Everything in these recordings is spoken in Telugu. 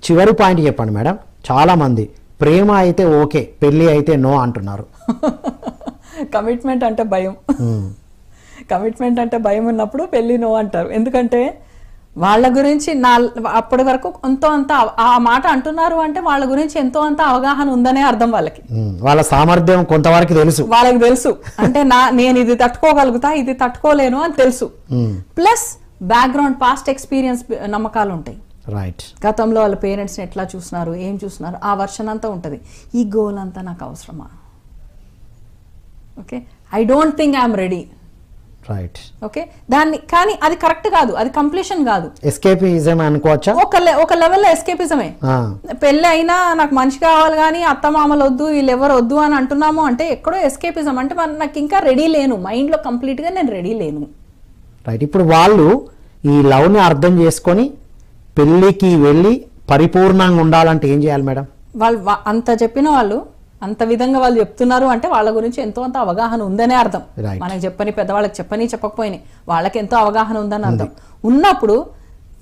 చివరి పాయింట్ చెప్పండి మేడం. చాలా మంది ప్రేమ అయితే ఓకే, పెళ్లి అయితే నో అంటున్నారు. కమిట్మెంట్ అంటే భయం. కమిట్మెంట్ అంటే భయం ఉన్నప్పుడు పెళ్లి నో అంటారు. ఎందుకంటే వాళ్ళ గురించి అప్పటి వరకు ఎంతో అంత ఆ మాట అంటున్నారు అంటే వాళ్ళ గురించి ఎంతో అంత అవగాహన ఉందనే అర్థం వాళ్ళకి. వాళ్ళ సామర్థ్యం కొంతవరకు తెలుసు, వాళ్ళకి తెలుసు. అంటే నేను ఇది తట్టుకోగలుగుతా, ఇది తట్టుకోలేను అని తెలుసు. ప్లస్ బ్యాక్గ్రౌండ్ పాస్ట్ ఎక్స్పీరియన్స్ నమ్మకాలు ఉంటాయి. రైట్. గతంలో వాళ్ళ పేరెంట్స్ని ఎట్లా చూస్తున్నారు, ఏం చూస్తున్నారు, ఆ వర్షన్ అంతా ఉంటుంది. ఈ గోల్ అంతా నాకు అవసరమా? Okay, I don't think I'm ready. Right. Okay, దాన్ని కానీ అది కరెక్ట్ కాదు, అది కంప్లీషన్ కాదు. ఎస్కేపిజం అనుకోవచ్చా? ఒక లెవెల్లో ఎస్కేపిజమే. పెళ్ళి అయినా నాకు మనిషి కావాలి కానీ అత్త మామలు వద్దు, వీళ్ళు ఎవరు వద్దు అని అంటున్నాము అంటే ఎక్కడో ఎస్కేపిజం. అంటే నాకు ఇంకా రెడీ లేను, మైండ్లో కంప్లీట్గా నేను రెడీ లేను. రైట్. ఇప్పుడు వాళ్ళు ఈ లవ్ని అర్థం చేసుకొని పెళ్ళికి వెళ్ళి పరిపూర్ణంగా ఉండాలంటే ఏం చేయాలి మేడం? వాళ్ళు అంత చెప్పిన వాళ్ళు అంత విధంగా వాళ్ళు చెప్తున్నారు అంటే వాళ్ళ గురించి ఎంతో అంత అవగాహన ఉందనే అర్థం. మనకి చెప్పని పెద్దవాళ్ళకి చెప్పకపోయినా వాళ్ళకి ఎంతో అవగాహన ఉందని అర్థం. ఉన్నప్పుడు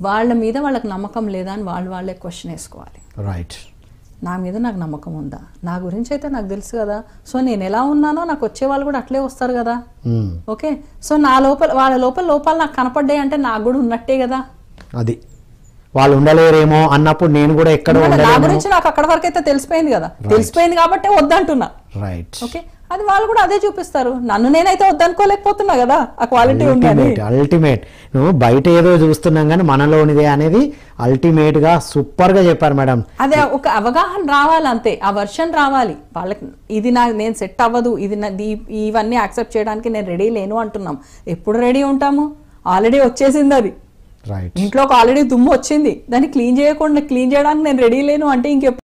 వాళ్ళ మీద వాళ్ళకి నమ్మకం లేదా అని వాళ్ళే క్వశ్చన్ వేసుకోవాలి. రైట్. నా మీద నాకు నమ్మకం ఉందా? నా గురించి అయితే నాకు తెలుసు కదా, సో నేను ఎలా ఉన్నానో నాకు వచ్చే వాళ్ళు కూడా అట్లే వస్తారు కదా. ఓకే, సో నా లోపల వాళ్ళ లోపాలు నాకు కనపడ్డాయి అంటే నాకు కూడా ఉన్నట్టే కదా. అది వాళ్ళు ఉండలేరేమో అన్నప్పుడు నేను కూడా ఎక్కడ నా గురించి నాకు అక్కడ వరకు అయితే తెలిసిపోయింది కదా, తెలిసిపోయింది కాబట్టి వద్దంటున్నా. రైట్. ఓకే, అది వాళ్ళు కూడా అదే చూపిస్తారు. నన్ను నేనైతే వద్దనుకోలేకపోతున్నా కదా, ఆ క్వాలిటీ ఉంది. అల్టిమేట్. నువ్వు బయట ఏదో చూస్తున్నాం కానీ మనలోనిదే అనేది అల్టిమేట్ గా సూపర్ గా చెప్పారు మేడం. అదే ఒక అవగాహన రావాలి అంతే, ఆ వర్షన్ రావాలి వాళ్ళకి. ఇది నేను సెట్ అవ్వదు, ఇవన్నీ యాక్సెప్ట్ చేయడానికి నేను రెడీ లేను అంటున్నాం. ఎప్పుడు రెడీ ఉంటాము? ఆల్రెడీ వచ్చేసింది అది. రైట్. ఇంట్లోకి ఆల్రెడీ దుమ్ము వచ్చింది, దాన్ని క్లీన్ చేయడానికి నేను రెడీ లేను అంటే ఇంకెప్పుడు